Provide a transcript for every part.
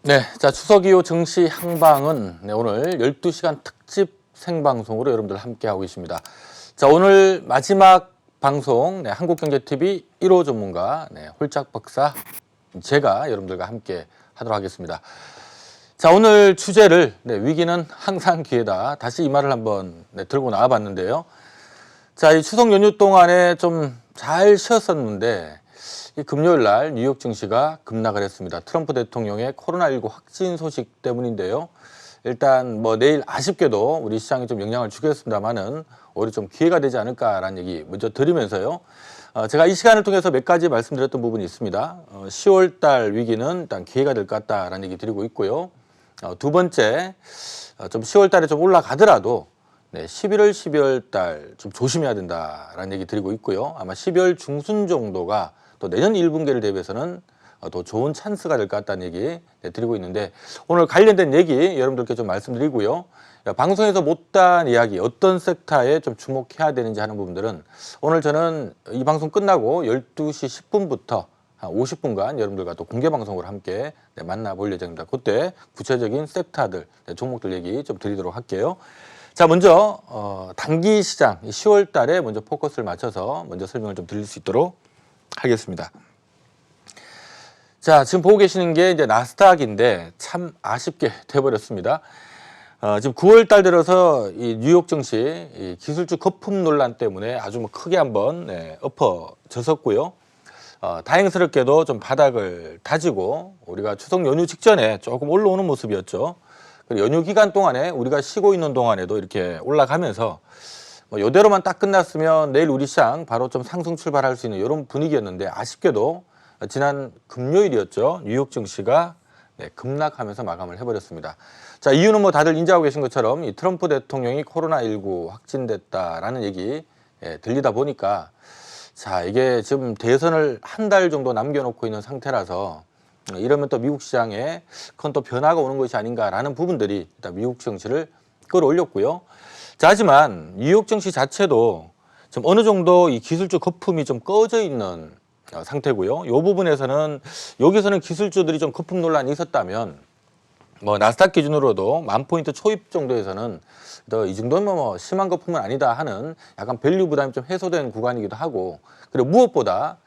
네, 자 추석 이후 증시 향방은 오늘 12시간 특집 생방송으로 여러분들 함께하고 계십니다. 자 오늘 마지막 방송 한국경제TV 1호 전문가 홀짝 박사 제가 여러분들과 함께 하도록 하겠습니다. 자 오늘 주제를 위기는 항상 기회다. 다시 이 말을 한번 들고 나와봤는데요. 자 이 추석 연휴 동안에 좀 잘 쉬었었는데 이 금요일 날 뉴욕 증시가 급락을 했습니다. 트럼프 대통령의 코로나19 확진 소식 때문인데요. 일단 뭐 내일 아쉽게도 우리 시장에 좀 영향을 주겠습니다만은 오히려 좀 기회가 되지 않을까라는 얘기 먼저 드리면서요. 제가 이 시간을 통해서 몇 가지 말씀드렸던 부분이 있습니다. 10월 달 위기는 일단 기회가 될 것 같다라는 얘기 드리고 있고요. 두 번째, 좀 10월 달에 좀 올라가더라도 11월, 12월 달 좀 조심해야 된다라는 얘기 드리고 있고요. 아마 12월 중순 정도가 또 내년 1분기를 대비해서는 더 좋은 찬스가 될 것 같다는 얘기 드리고 있는데 오늘 관련된 얘기 여러분들께 좀 말씀드리고요. 방송에서 못한 이야기 어떤 섹터에 좀 주목해야 되는지 하는 부분들은 오늘 저는 이 방송 끝나고 12시 10분부터 한 50분간 여러분들과 또 공개 방송으로 함께 만나볼 예정입니다. 그때 구체적인 섹터들, 종목들 얘기 좀 드리도록 할게요. 자, 먼저 단기 시장 10월 달에 먼저 포커스를 맞춰서 먼저 설명을 좀 드릴 수 있도록 하겠습니다. 자, 지금 보고 계시는 게 이제 나스닥인데 참 아쉽게 돼버렸습니다. 지금 9월 달 들어서 이 뉴욕 증시 이 기술주 거품 논란 때문에 아주 뭐 크게 한번 엎어졌었고요. 다행스럽게도 좀 바닥을 다지고 우리가 추석 연휴 직전에 조금 올라오는 모습이었죠. 그리고 연휴 기간 동안에 우리가 쉬고 있는 동안에도 이렇게 올라가면서 뭐 이대로만 딱 끝났으면 내일 우리 시장 바로 좀 상승 출발할 수 있는 이런 분위기였는데 아쉽게도 지난 금요일이었죠. 뉴욕 증시가 급락하면서 마감을 해버렸습니다. 자, 이유는 뭐 다들 인지하고 계신 것처럼 이 트럼프 대통령이 코로나19 확진됐다라는 얘기 들리다 보니까 자, 이게 지금 대선을 한 달 정도 남겨놓고 있는 상태라서 이러면 또 미국 시장에 그건 또 변화가 오는 것이 아닌가라는 부분들이 일단 미국 증시를 끌어올렸고요. 자, 하지만 뉴욕 증시 자체도 좀 어느 정도 이 기술주 거품이 좀 꺼져 있는 상태고요. 이 부분에서는 여기서는 기술주들이 좀 거품 논란이 있었다면 뭐 나스닥 기준으로도 10,000포인트 초입 정도에서는 이 정도면 뭐 심한 거품은 아니다 하는 약간 밸류 부담이 좀 해소된 구간이기도 하고 그리고 무엇보다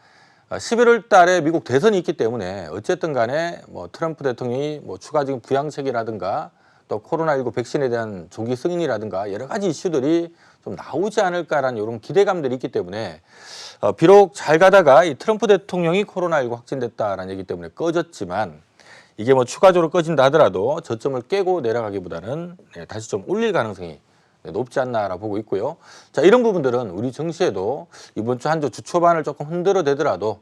11월 달에 미국 대선이 있기 때문에 어쨌든 간에 뭐 트럼프 대통령이 뭐 추가적인 부양책이라든가 또 코로나19 백신에 대한 조기 승인이라든가 여러 가지 이슈들이 좀 나오지 않을까라는 이런 기대감들이 있기 때문에 비록 잘 가다가 이 트럼프 대통령이 코로나19 확진됐다라는 얘기 때문에 꺼졌지만 이게 뭐 추가적으로 꺼진다 하더라도 저점을 깨고 내려가기보다는 다시 좀 올릴 가능성이 높지 않나라 보고 있고요. 자, 이런 부분들은 우리 증시에도 이번 주 한 주 주 초반을 조금 흔들어대더라도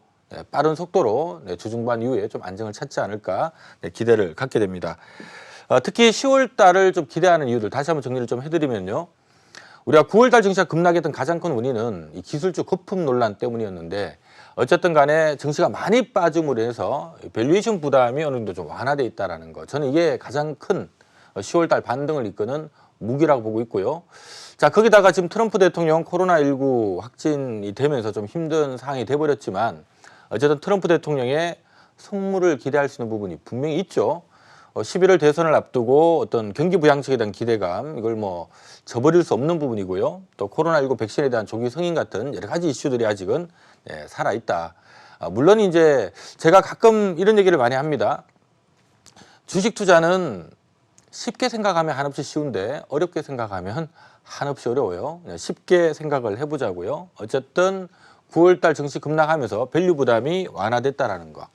빠른 속도로 주 중반 이후에 좀 안정을 찾지 않을까 기대를 갖게 됩니다. 특히 10월 달을 좀 기대하는 이유들 다시 한번 정리를 좀 해드리면요. 우리가 9월 달 증시가 급락했던 가장 큰 원인은 이 기술주 거품 논란 때문이었는데 어쨌든 간에 증시가 많이 빠짐으로 해서 밸류에이션 부담이 어느 정도 좀 완화돼 있다는 거. 저는 이게 가장 큰 10월 달 반등을 이끄는 무기라고 보고 있고요. 자, 거기다가 지금 트럼프 대통령 코로나19 확진이 되면서 좀 힘든 상황이 돼버렸지만 어쨌든 트럼프 대통령의 성무를 기대할 수 있는 부분이 분명히 있죠. 11월 대선을 앞두고 어떤 경기 부양책에 대한 기대감 이걸 뭐 저버릴 수 없는 부분이고요. 또 코로나19 백신에 대한 조기 승인 같은 여러 가지 이슈들이 아직은 살아있다. 물론 이제 제가 가끔 이런 얘기를 많이 합니다. 주식 투자는 쉽게 생각하면 한없이 쉬운데 어렵게 생각하면 한없이 어려워요. 쉽게 생각을 해보자고요. 어쨌든 9월 달 증시 급락하면서 밸류 부담이 완화됐다라는 거.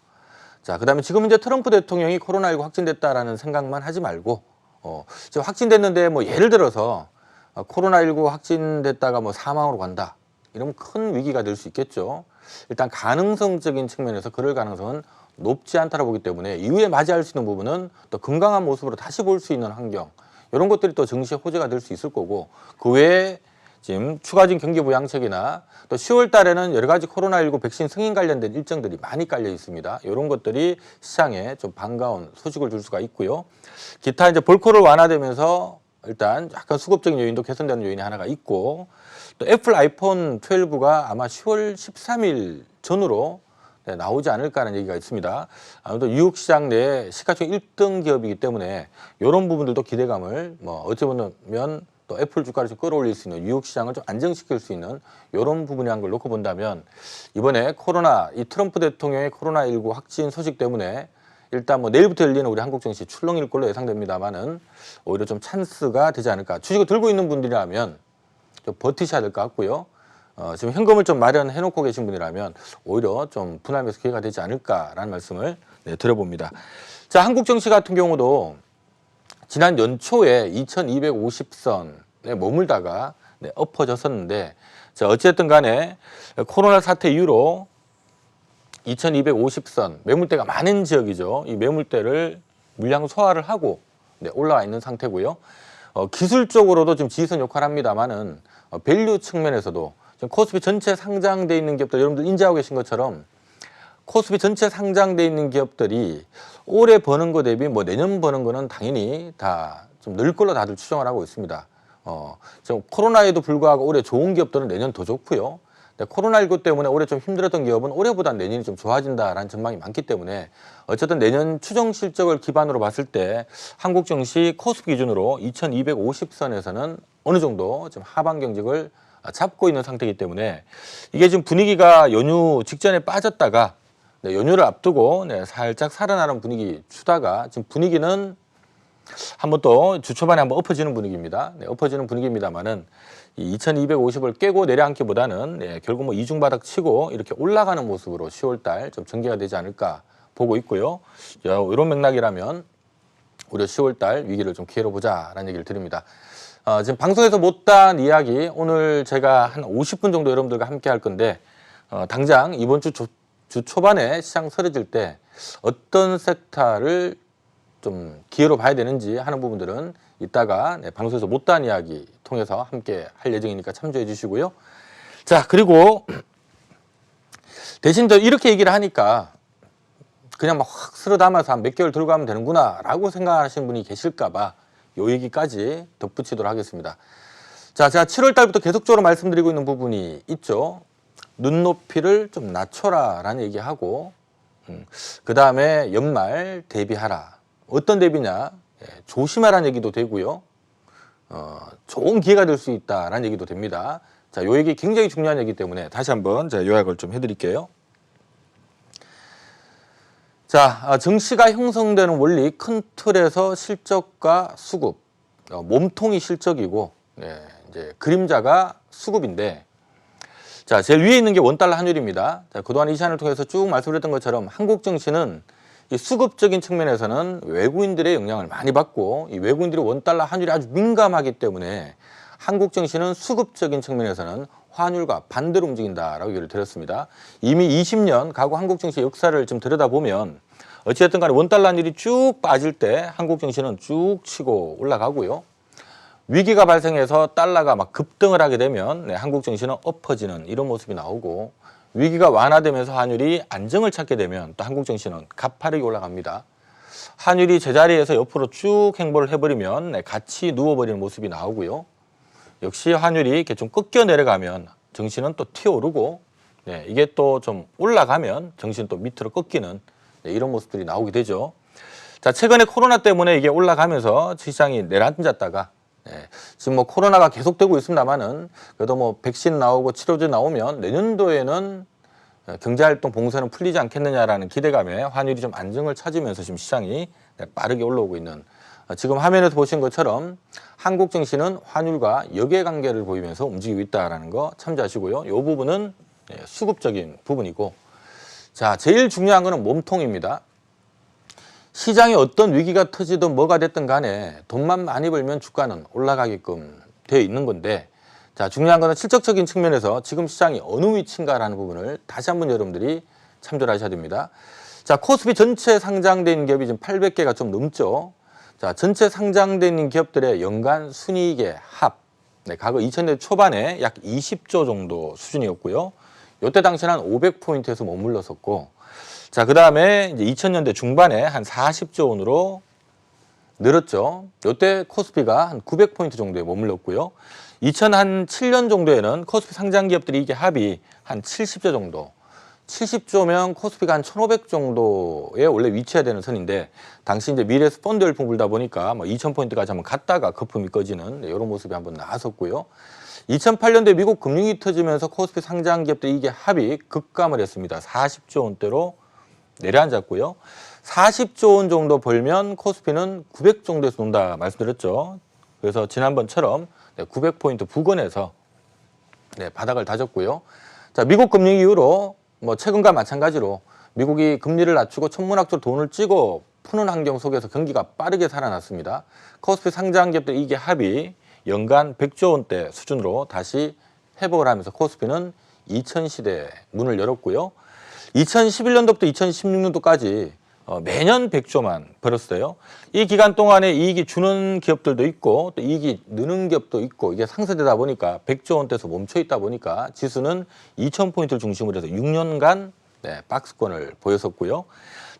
자, 그다음에 지금 이제 트럼프 대통령이 코로나19 확진됐다라는 생각만 하지 말고 지금 확진됐는데 뭐 예를 들어서 코로나19 확진됐다가 뭐 사망으로 간다. 이러면 큰 위기가 될 수 있겠죠. 일단 가능성적인 측면에서 그럴 가능성은 높지 않다고 보기 때문에 이후에 맞이할 수 있는 부분은 또 건강한 모습으로 다시 볼 수 있는 환경 이런 것들이 또 증시에 호재가 될 수 있을 거고 그 외에 지금 추가적인 경기 부양책이나 또 10월 달에는 여러 가지 코로나19 백신 승인 관련된 일정들이 많이 깔려 있습니다. 이런 것들이 시장에 좀 반가운 소식을 줄 수가 있고요. 기타 이제 볼코를 완화되면서 일단 약간 수급적인 요인도 개선되는 요인이 하나가 있고 또 애플 아이폰 12가 아마 10월 13일 전후로 나오지 않을까라는 얘기가 있습니다. 아무래도 뉴욕 시장 내에 시가총 1등 기업이기 때문에 이런 부분들도 기대감을 어찌 보면 또 애플 주가를 좀 끌어올릴 수 있는 뉴욕 시장을 좀 안정시킬 수 있는 이런 부분이란 걸 놓고 본다면 이번에 이 트럼프 대통령의 코로나19 확진 소식 때문에 일단 내일부터 열리는 우리 한국 증시 출렁일 걸로 예상됩니다만은 오히려 좀 찬스가 되지 않을까. 주식을 들고 있는 분들이라면 좀 버티셔야 될 것 같고요. 지금 현금을 좀 마련해 놓고 계신 분이라면 오히려 좀 분할 매수 기회가 되지 않을까라는 말씀을 드려봅니다. 자, 한국 증시 같은 경우도 지난 연초에 2250선에 머물다가 엎어졌었는데, 자, 어쨌든 간에 코로나 사태 이후로 2250선 매물대가 많은 지역이죠. 이 매물대를 물량 소화를 하고 올라와 있는 상태고요. 기술적으로도 좀 지지선 역할을 합니다만은 밸류 측면에서도 지금 코스피 전체 상장돼 있는 기업들 여러분들 인지하고 계신 것처럼 코스피 전체 상장돼 있는 기업들이 올해 버는 거 대비 내년 버는 거는 당연히 다 좀 늘 걸로 다들 추정을 하고 있습니다. 지금 코로나에도 불구하고 올해 좋은 기업들은 내년 더 좋고요. 코로나19 때문에 올해 좀 힘들었던 기업은 올해보다 내년이 좀 좋아진다라는 전망이 많기 때문에 어쨌든 내년 추정 실적을 기반으로 봤을 때 한국 증시 코스피 기준으로 2250선에서는 어느 정도 좀 하방 경직을 잡고 있는 상태이기 때문에 이게 지금 분위기가 연휴 직전에 빠졌다가 연휴를 앞두고 살짝 살아나는 분위기 주다가 지금 분위기는 한번 또 주 초반에 한번 엎어지는 분위기입니다. 엎어지는 분위기입니다만은 이 2250을 깨고 내려앉기보다는 결국 이중바닥 치고 이렇게 올라가는 모습으로 10월달 좀 전개가 되지 않을까 보고 있고요. 이런 맥락이라면 우리 10월달 위기를 좀 기회로 보자라는 얘기를 드립니다. 지금 방송에서 못한 이야기 오늘 제가 한 50분 정도 여러분들과 함께 할 건데 당장 이번 주 초반에 시장 설어질 때 어떤 섹터를 좀 기회로 봐야 되는지 하는 부분들은 이따가 방송에서 못다한 이야기 통해서 함께 할 예정이니까 참조해 주시고요. 자, 그리고 대신 저 이렇게 얘기를 하니까 그냥 확 쓸어 담아서 한 몇 개월 들고 가면 되는구나 라고 생각하시는 분이 계실까 봐 요 얘기까지 덧붙이도록 하겠습니다. 자, 제가 7월 달부터 계속적으로 말씀드리고 있는 부분이 있죠. 눈높이를 좀 낮춰라 라는 얘기하고 그 다음에 연말 대비하라. 어떤 대비냐? 조심하라는 얘기도 되고요. 좋은 기회가 될 수 있다라는 얘기도 됩니다. 자, 요 얘기 굉장히 중요한 얘기 때문에 다시 한번 제가 요약을 좀 해드릴게요. 자, 증시가 형성되는 원리 큰 틀에서 실적과 수급, 몸통이 실적이고 이제 그림자가 수급인데, 자, 제일 위에 있는 게 원달러 환율입니다. 자, 그동안 이 시간을 통해서 쭉 말씀드렸던 것처럼 한국 증시는 이 수급적인 측면에서는 외국인들의 영향을 많이 받고 이 외국인들이 원달러 환율이 아주 민감하기 때문에 한국 증시는 수급적인 측면에서는 환율과 반대로 움직인다라고 얘기를 드렸습니다. 이미 20년 과거 한국 증시 역사를 좀 들여다보면 어찌됐든 간에 원달러 환율이 쭉 빠질 때 한국 증시는 쭉 치고 올라가고요. 위기가 발생해서 달러가 막 급등을 하게 되면 한국 증시는 엎어지는 이런 모습이 나오고, 위기가 완화되면서 환율이 안정을 찾게 되면 또 한국 증시는 가파르게 올라갑니다. 환율이 제자리에서 옆으로 쭉 행보를 해버리면 같이 누워버리는 모습이 나오고요. 역시 환율이 이렇게 좀 꺾여 내려가면 증시는 또 튀어오르고, 이게 또 좀 올라가면 증시는 또 밑으로 꺾이는 이런 모습들이 나오게 되죠. 자, 최근에 코로나 때문에 이게 올라가면서 시장이 내려앉았다가 지금 코로나가 계속되고 있습니다만은 그래도 백신 나오고 치료제 나오면 내년도에는 경제활동 봉쇄는 풀리지 않겠느냐라는 기대감에 환율이 좀 안정을 찾으면서 지금 시장이 빠르게 올라오고 있는, 지금 화면에서 보신 것처럼 한국 증시는 환율과 역외관계를 보이면서 움직이고 있다는 거 참조하시고요. 이 부분은 수급적인 부분이고, 자, 제일 중요한 거는 몸통입니다. 시장에 어떤 위기가 터지든 뭐가 됐든 간에 돈만 많이 벌면 주가는 올라가게끔 되어 있는 건데, 자, 중요한 거는 실적적인 측면에서 지금 시장이 어느 위치인가라는 부분을 다시 한번 여러분들이 참조를 하셔야 됩니다. 자, 코스피 전체 상장돼 있는 기업이 지금 800개가 좀 넘죠. 자, 전체 상장돼 있는 기업들의 연간 순이익의 합, 과거 2000년대 초반에 약 20조 정도 수준이었고요. 이때 당시는 한 500포인트에서 머물렀었고, 자, 그 다음에 이제 2000년대 중반에 한 40조 원으로 늘었죠. 이때 코스피가 한 900포인트 정도에 머물렀고요. 2007년 정도에는 코스피 상장 기업들이 이게 합이 한 70조 정도. 70조면 코스피가 한 1,500 정도에 원래 위치해야 되는 선인데 당시 이제 미래에서 펀드 열풍 불다 보니까 뭐 2,000포인트까지 한번 갔다가 거품이 꺼지는 이런 모습이 한번 나왔었고요. 2008년도에 미국 금융이 터지면서 코스피 상장 기업들 이게 합이 급감을 했습니다. 40조 원대로 내려앉았고요. 40조 원 정도 벌면 코스피는 900 정도에서 논다 말씀드렸죠. 그래서 지난번처럼 900포인트 부근에서 바닥을 다졌고요. 자, 미국 금융 이후로 뭐 최근과 마찬가지로 미국이 금리를 낮추고 천문학적으로 돈을 찌고 푸는 환경 속에서 경기가 빠르게 살아났습니다. 코스피 상장 기업들 이게 합이 연간 100조 원대 수준으로 다시 회복을 하면서 코스피는 2000시대에 문을 열었고요. 2011년도부터 2016년도까지 매년 100조만 벌었어요. 이 기간 동안에 이익이 주는 기업들도 있고 또 이익이 느는 기업도 있고 이게 상쇄되다 보니까 100조 원대에서 멈춰 있다 보니까 지수는 2000포인트를 중심으로 해서 6년간 박스권을 보였었고요.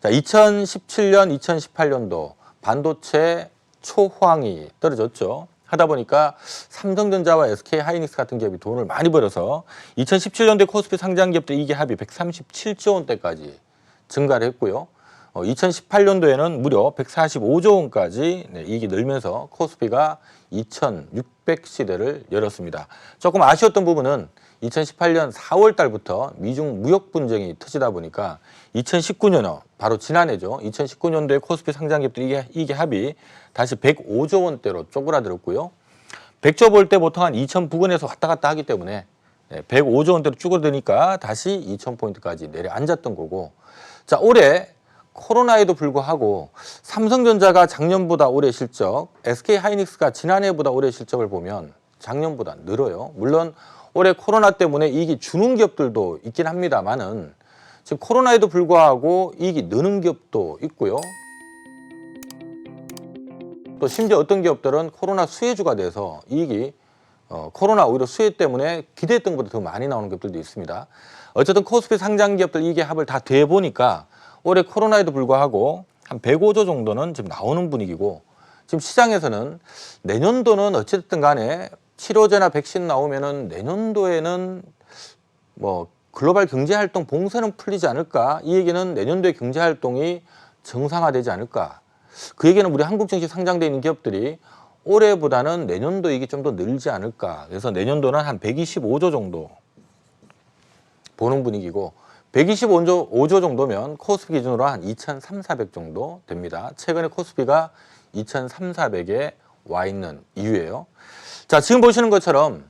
자, 2017년, 2018년도 반도체 초황이 떨어졌죠. 하다 보니까 삼성전자와 SK하이닉스 같은 기업이 돈을 많이 벌어서 2017년도에 코스피 상장 기업들 이익의 합이 137조 원대까지 증가를 했고요. 2018년도에는 무려 145조 원까지 이익이 늘면서 코스피가 2,600시대를 열었습니다. 조금 아쉬웠던 부분은 2018년 4월 달부터 미중 무역 분쟁이 터지다 보니까 2019년, 바로 지난해죠. 2019년도에 코스피 상장기업들 이익의 합이 다시 105조 원대로 쪼그라들었고요. 100조 볼 때 보통 한 2,000 부근에서 왔다 갔다 하기 때문에 105조 원대로 쭈그러드니까 다시 2,000포인트까지 내려앉았던 거고. 자, 올해 코로나에도 불구하고 삼성전자가 작년보다 올해 실적, SK하이닉스가 지난해보다 올해 실적을 보면 작년보다 늘어요. 물론 올해 코로나 때문에 이익이 주는 기업들도 있긴 합니다만은 지금 코로나에도 불구하고 이익이 느는 기업도 있고요. 또 심지어 어떤 기업들은 코로나 수혜주가 돼서 이익이 코로나 오히려 수혜 때문에 기대했던 것보다 더 많이 나오는 기업들도 있습니다. 어쨌든 코스피 상장 기업들 이익의 합을 다 대보니까 올해 코로나에도 불구하고 한 105조 정도는 지금 나오는 분위기고 지금 시장에서는 내년도는 어쨌든 간에 치료제나 백신 나오면은 내년도에는 뭐 글로벌 경제활동 봉쇄는 풀리지 않을까? 이 얘기는 내년도에 경제활동이 정상화되지 않을까? 그 얘기는 우리 한국 증시 상장되어 있는 기업들이 올해보다는 내년도 이익이 좀 더 늘지 않을까? 그래서 내년도는 한 125조 정도 보는 분위기고 125조 정도면 코스피 기준으로 한 2,300, 400 정도 됩니다. 최근에 코스피가 2,300, 400에 와 있는 이유예요. 자, 지금 보시는 것처럼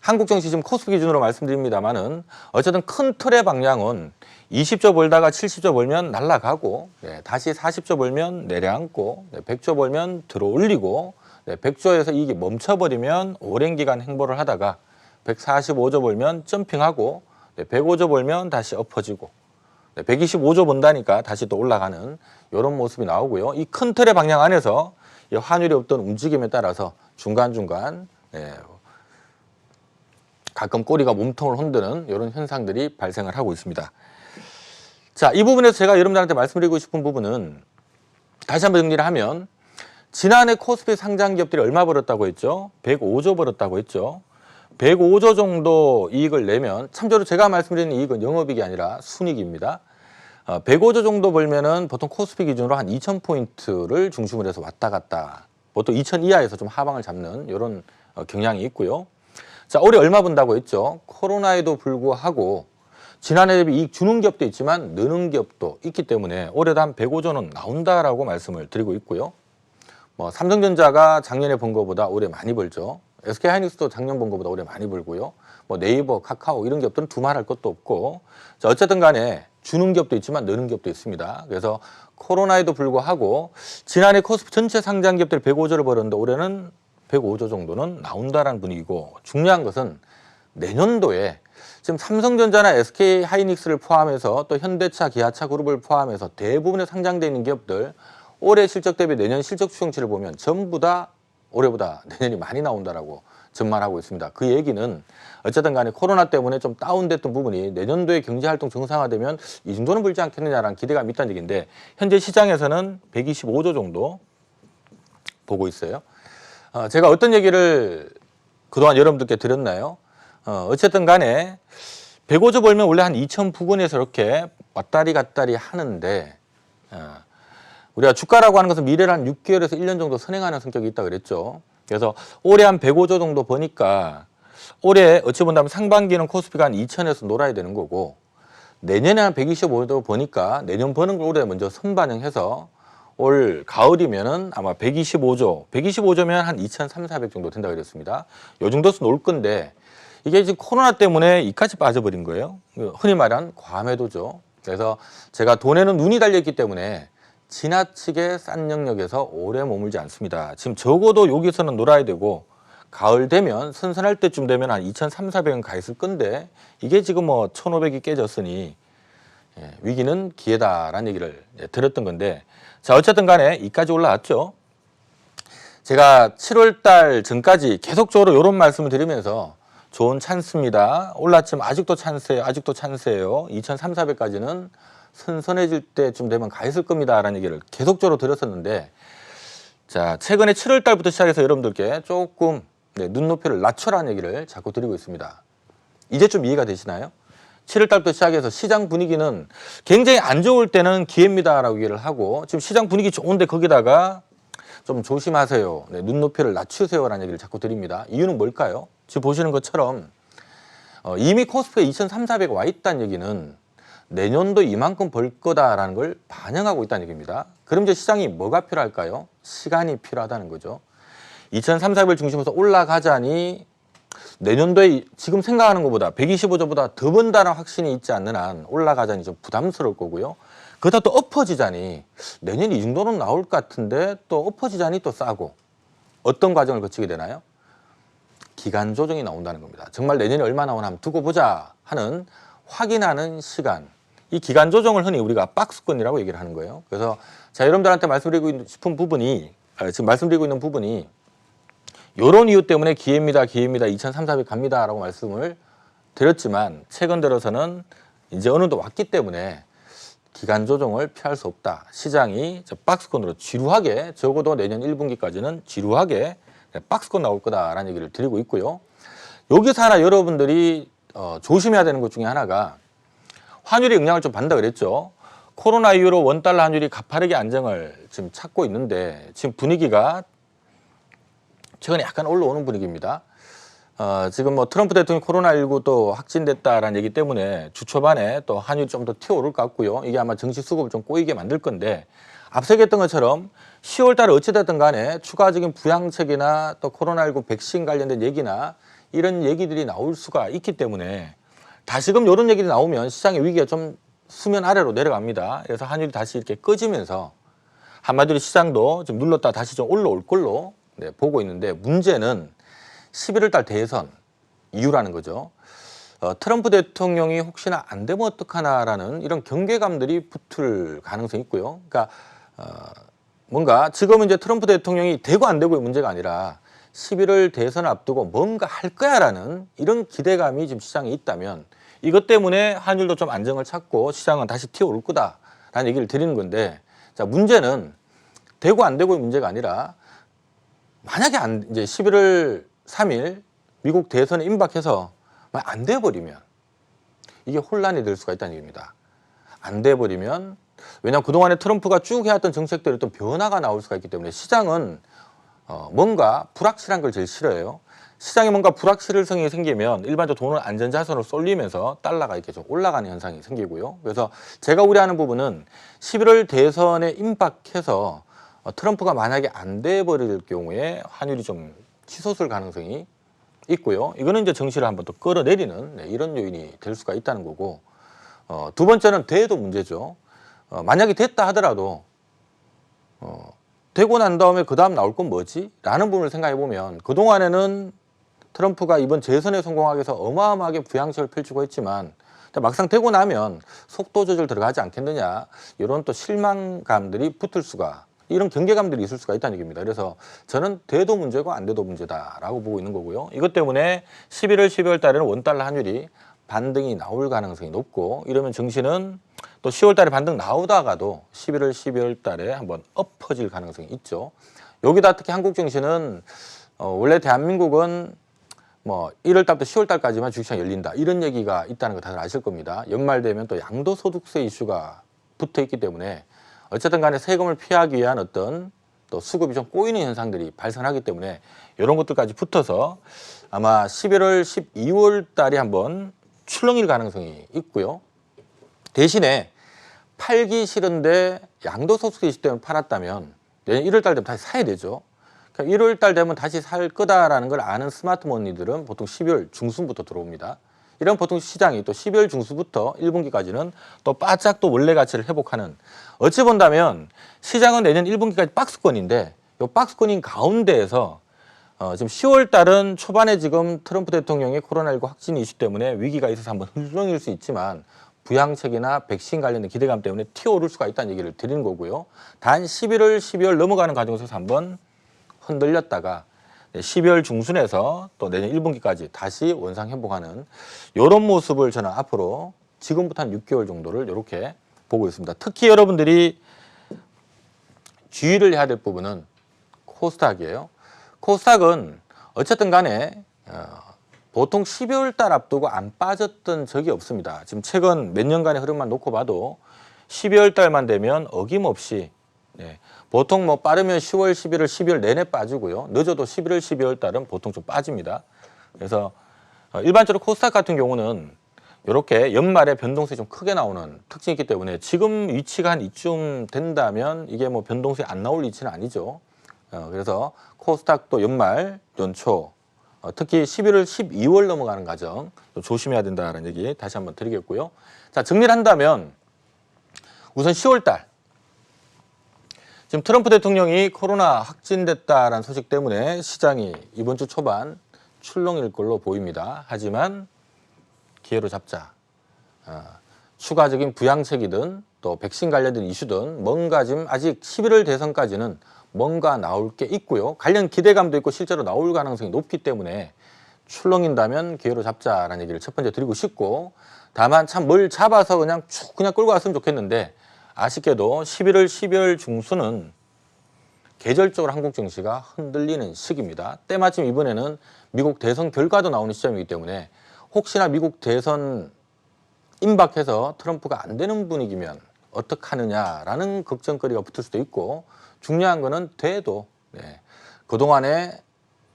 한국 증시 지금 코스피 기준으로 말씀드립니다만은 어쨌든 큰 틀의 방향은 20조 벌다가 70조 벌면 날아가고 다시 40조 벌면 내려앉고 100조 벌면 들어올리고 100조에서 이익이 멈춰버리면 오랜 기간 행보를 하다가 145조 벌면 점핑하고 105조 벌면 다시 엎어지고 125조 번다니까 다시 또 올라가는 이런 모습이 나오고요. 이 큰 틀의 방향 안에서 이 환율이 없던 움직임에 따라서 중간중간 가끔 꼬리가 몸통을 흔드는 이런 현상들이 발생을 하고 있습니다. 자, 이 부분에서 제가 여러분들한테 말씀드리고 싶은 부분은 다시 한번 정리를 하면 지난해 코스피 상장 기업들이 얼마 벌었다고 했죠? 105조 벌었다고 했죠? 105조 정도 이익을 내면 참고로 제가 말씀드리는 이익은 영업이익이 아니라 순이익입니다. 105조 정도 벌면은 보통 코스피 기준으로 한 2,000포인트를 중심으로 해서 왔다 갔다 보통 2,000 이하에서 좀 하방을 잡는 이런 경향이 있고요. 자, 올해 얼마 번다고 했죠? 코로나에도 불구하고 지난해 대비 이익 주는 기업도 있지만 느는 기업도 있기 때문에 올해도 한 105조는 나온다라고 말씀을 드리고 있고요. 뭐 삼성전자가 작년에 번 거보다 올해 많이 벌죠. SK하이닉스도 작년 번 거보다 올해 많이 벌고요. 뭐 네이버, 카카오 이런 기업들은 두말할 것도 없고 자, 어쨌든 간에 주는 기업도 있지만 느는 기업도 있습니다. 그래서 코로나에도 불구하고 지난해 코스피 전체 상장 기업들이 105조를 벌었는데 올해는 105조 정도는 나온다라는 분위기고 중요한 것은 내년도에 지금 삼성전자나 SK하이닉스를 포함해서 또 현대차, 기아차 그룹을 포함해서 대부분의 상장되어 있는 기업들 올해 실적 대비 내년 실적 추정치를 보면 전부 다 올해보다 내년이 많이 나온다라고 전망하고 있습니다. 그 얘기는 어쨌든 간에 코로나 때문에 좀 다운됐던 부분이 내년도에 경제활동 정상화되면 이 정도는 벌지 않겠느냐라는 기대감이 있다는 얘기인데 현재 시장에서는 125조 정도 보고 있어요. 제가 어떤 얘기를 그동안 여러분들께 드렸나요? 어쨌든 간에 105조 벌면 원래 한 2천 부근에서 이렇게 왔다리 갔다리 하는데 우리가 주가라고 하는 것은 미래를 한 6개월에서 1년 정도 선행하는 성격이 있다 그랬죠. 그래서 올해 한 105조 정도 버니까 올해 어찌 본다면 상반기는 코스피가 한 2천에서 놀아야 되는 거고 내년에 한 125조 버니까 내년 버는 걸 올해 먼저 선반영해서 올 가을이면은 아마 125조면 한 2,300, 400 정도 된다고 그랬습니다. 요 정도서 놀 건데 이게 지금 코로나 때문에 이까지 빠져버린 거예요. 흔히 말하는 과매도죠. 그래서 제가 돈에는 눈이 달려있기 때문에 지나치게 싼 영역에서 오래 머물지 않습니다. 지금 적어도 여기서는 놀아야 되고 가을 되면 선선할 때쯤 되면 한 2,300, 400은 가 있을 건데 이게 지금 뭐 1,500이 깨졌으니 위기는 기회다라는 얘기를 들었던 건데 자 어쨌든 간에 이까지 올라왔죠. 제가 7월 달 전까지 계속적으로 이런 말씀을 드리면서 좋은 찬스입니다. 올랐지만 아직도 찬스예요. 아직도 찬스예요. 2,300까지는 선선해질 때쯤 되면 가 있을 겁니다. 라는 얘기를 계속적으로 드렸었는데 자 최근에 7월 달부터 시작해서 여러분들께 조금 눈높이를 낮춰라는 얘기를 자꾸 드리고 있습니다. 이제 좀 이해가 되시나요? 7월 달부터 시작해서 시장 분위기는 굉장히 안 좋을 때는 기회입니다라고 얘기를 하고 지금 시장 분위기 좋은데 거기다가 좀 조심하세요. 눈높이를 낮추세요라는 얘기를 자꾸 드립니다. 이유는 뭘까요? 지금 보시는 것처럼 이미 코스피가 2,300, 400 와 있다는 얘기는 내년도 이만큼 벌 거다라는 걸 반영하고 있다는 얘기입니다. 그럼 이제 시장이 뭐가 필요할까요? 시간이 필요하다는 거죠. 2,300을 중심으로 올라가자니 내년도에 지금 생각하는 것보다 125조보다 더 번다는 확신이 있지 않는 한 올라가자니 좀 부담스러울 거고요. 그러다 또 엎어지자니 내년 이 정도는 나올 것 같은데 또 엎어지자니 또 싸고 어떤 과정을 거치게 되나요? 기간 조정이 나온다는 겁니다. 정말 내년에 얼마 나오나 한번 두고 보자 하는 확인하는 시간. 이 기간 조정을 흔히 우리가 박스권이라고 얘기를 하는 거예요. 그래서 자 여러분들한테 말씀드리고 싶은 부분이 지금 말씀드리고 있는 부분이 이런 이유 때문에 기회입니다. 2,300 갑니다. 라고 말씀을 드렸지만 최근 들어서는 이제 어느 정도 왔기 때문에 기간 조정을 피할 수 없다. 시장이 박스권으로 지루하게 적어도 내년 1분기까지는 지루하게 박스권 나올 거다라는 얘기를 드리고 있고요. 여기서 하나 여러분들이 조심해야 되는 것 중에 하나가 환율이 영향을 좀 받는다 그랬죠. 코로나 이후로 원달러 환율이 가파르게 안정을 지금 찾고 있는데 지금 분위기가 최근에 약간 올라오는 분위기입니다. 지금 뭐 트럼프 대통령이 코로나19 또 확진됐다라는 얘기 때문에 주 초반에 또 환율이 좀 더 튀어오를 것 같고요. 이게 아마 증시 수급을 좀 꼬이게 만들 건데 앞서 얘기했던 것처럼 10월 달에 어찌됐든 간에 추가적인 부양책이나 또 코로나19 백신 관련된 얘기나 이런 얘기들이 나올 수가 있기 때문에 다시금 이런 얘기들이 나오면 시장의 위기가 좀 수면 아래로 내려갑니다. 그래서 환율이 다시 이렇게 꺼지면서 한마디로 시장도 좀 눌렀다 다시 좀 올라올 걸로 보고 있는데 문제는 11월 달 대선 이유라는 거죠. 트럼프 대통령이 혹시나 안 되면 어떡하나라는 이런 경계감들이 붙을 가능성이 있고요. 그러니까 뭔가 지금은 이제 트럼프 대통령이 되고 안 되고의 문제가 아니라 11월 대선을 앞두고 뭔가 할 거야라는 이런 기대감이 지금 시장에 있다면 이것 때문에 환율도 좀 안정을 찾고 시장은 다시 튀어오를 거다라는 얘기를 드리는 건데 자 문제는 되고 안 되고의 문제가 아니라 만약에 이제 11월 3일 미국 대선에 임박해서 안 돼버리면 이게 혼란이 될 수가 있다는 얘기입니다. 안 돼버리면 왜냐하면 그동안에 트럼프가 쭉 해왔던 정책들이 어떤 변화가 나올 수가 있기 때문에 시장은 뭔가 불확실한 걸 제일 싫어해요. 시장에 뭔가 불확실성이 생기면 일반적으로 돈을 안전자산으로 쏠리면서 달러가 이렇게 좀 올라가는 현상이 생기고요. 그래서 제가 우려하는 부분은 11월 대선에 임박해서 트럼프가 만약에 안 돼버릴 경우에 환율이 좀 치솟을 가능성이 있고요. 이거는 이제 정시를 한번 또 끌어내리는 이런 요인이 될 수가 있다는 거고 두 번째는 돼도 문제죠. 만약에 됐다 하더라도 되고 난 다음에 그 다음 나올 건 뭐지? 라는 부분을 생각해 보면 그동안에는 트럼프가 이번 재선에 성공하기 위해서 어마어마하게 부양책을 펼치고 했지만 막상 되고 나면 속도 조절 들어가지 않겠느냐 이런 또 실망감들이 붙을 수가 이런 경계감들이 있을 수가 있다는 얘기입니다. 그래서 저는 돼도 문제고 안 돼도 문제다라고 보고 있는 거고요. 이것 때문에 11월, 12월 달에는 원달러 환율이 반등이 나올 가능성이 높고 이러면 증시는 또 10월 달에 반등 나오다가도 11월, 12월 달에 한번 엎어질 가능성이 있죠. 여기다 특히 한국 증시는 원래 대한민국은 뭐 1월 달부터 10월 달까지만 주식시장이 열린다 이런 얘기가 있다는 거 다들 아실 겁니다. 연말 되면 또 양도소득세 이슈가 붙어 있기 때문에 어쨌든 간에 세금을 피하기 위한 어떤 또 수급이 좀 꼬이는 현상들이 발생하기 때문에 이런 것들까지 붙어서 아마 11월, 12월 달에 한번 출렁일 가능성이 있고요. 대신에 팔기 싫은데 양도소득세 이슈 때문에 팔았다면 내년 1월 달 되면 다시 사야 되죠. 그러니까 1월 달 되면 다시 살 거다라는 걸 아는 스마트머니들은 보통 12월 중순부터 들어옵니다. 이런 보통 시장이 또 12월 중순부터 1분기까지는 또 바짝 또 원래 가치를 회복하는, 어찌 본다면 시장은 내년 1분기까지 박스권인데 이 박스권인 가운데에서 지금 10월 달은 초반에 지금 트럼프 대통령의 코로나19 확진 이슈 때문에 위기가 있어서 한번 흘러일 수 있지만 부양책이나 백신 관련된 기대감 때문에 튀어오를 수가 있다는 얘기를 드리는 거고요. 단 11월, 12월 넘어가는 과정에서 한번 흔들렸다가 12월 중순에서 또 내년 1분기까지 다시 원상 회복하는 이런 모습을 저는 앞으로 지금부터 한 6개월 정도를 이렇게 보고 있습니다. 특히 여러분들이 주의를 해야 될 부분은 코스닥이에요. 코스닥은 어쨌든 간에 보통 12월 달 앞두고 안 빠졌던 적이 없습니다. 지금 최근 몇 년간의 흐름만 놓고 봐도 12월 달만 되면 어김없이 보통 뭐 빠르면 10월, 11월, 12월 내내 빠지고요. 늦어도 11월, 12월 달은 보통 좀 빠집니다. 그래서 일반적으로 코스닥 같은 경우는 이렇게 연말에 변동성이 좀 크게 나오는 특징이 있기 때문에 지금 위치가 한 이쯤 된다면 이게 뭐 변동성이 안 나올 위치는 아니죠. 그래서 코스닥도 연말, 연초, 특히 11월, 12월 넘어가는 과정 조심해야 된다는 얘기 다시 한번 드리겠고요. 자, 정리를 한다면 우선 10월 달. 지금 트럼프 대통령이 코로나 확진됐다라는 소식 때문에 시장이 이번 주 초반 출렁일 걸로 보입니다. 하지만 기회로 잡자. 추가적인 부양책이든 또 백신 관련된 이슈든 뭔가 지금 아직 11월 대선까지는 뭔가 나올 게 있고요. 관련 기대감도 있고 실제로 나올 가능성이 높기 때문에 출렁인다면 기회로 잡자라는 얘기를 첫 번째 드리고 싶고, 다만 참 뭘 잡아서 그냥 쭉 그냥 끌고 갔으면 좋겠는데 아쉽게도 11월, 12월 중순은 계절적으로 한국 증시가 흔들리는 시기입니다. 때마침 이번에는 미국 대선 결과도 나오는 시점이기 때문에 혹시나 미국 대선 임박해서 트럼프가 안 되는 분위기면 어떡하느냐라는 걱정거리가 붙을 수도 있고, 중요한 거는 돼도 그동안에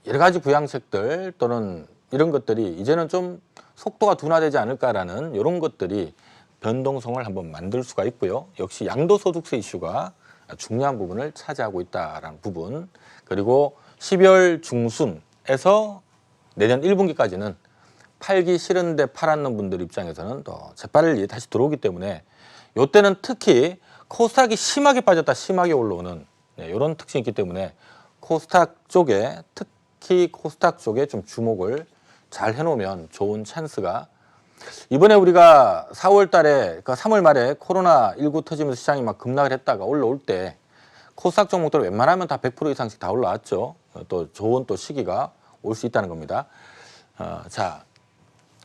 여러 가지 부양책들 또는 이런 것들이 이제는 좀 속도가 둔화되지 않을까라는 이런 것들이 변동성을 한번 만들 수가 있고요. 역시 양도소득세 이슈가 중요한 부분을 차지하고 있다라는 부분, 그리고 12월 중순에서 내년 1분기까지는 팔기 싫은데 팔았는 분들 입장에서는 더 재빨리 다시 들어오기 때문에 이때는 특히 코스닥이 심하게 빠졌다 심하게 올라오는 이런 특징이 있기 때문에 코스닥 쪽에, 특히 코스닥 쪽에 좀 주목을 잘 해놓으면 좋은 찬스가, 이번에 우리가 4월 달에, 그러니까 3월 말에 코로나19 터지면서 시장이 막 급락을 했다가 올라올 때 코스닥 종목들 웬만하면 다 100% 이상씩 다 올라왔죠. 또 좋은 또 시기가 올 수 있다는 겁니다. 자,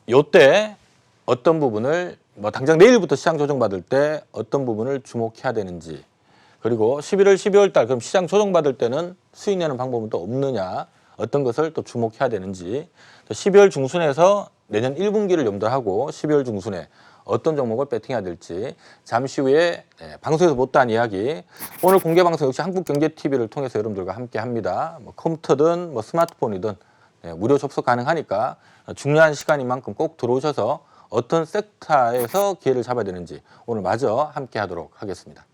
요때 어떤 부분을 뭐 당장 내일부터 시장 조정받을 때 어떤 부분을 주목해야 되는지, 그리고 11월, 12월 달 그럼 시장 조정받을 때는 수익 내는 방법은 또 없느냐, 어떤 것을 또 주목해야 되는지, 또 12월 중순에서 내년 1분기를 염두를 하고 12월 중순에 어떤 종목을 배팅해야 될지 잠시 후에 방송에서 못다한 이야기, 오늘 공개 방송 역시 한국경제TV를 통해서 여러분들과 함께 합니다. 뭐 컴퓨터든 뭐 스마트폰이든 무료 접속 가능하니까 중요한 시간인 만큼 꼭 들어오셔서 어떤 섹터에서 기회를 잡아야 되는지 오늘 마저 함께 하도록 하겠습니다.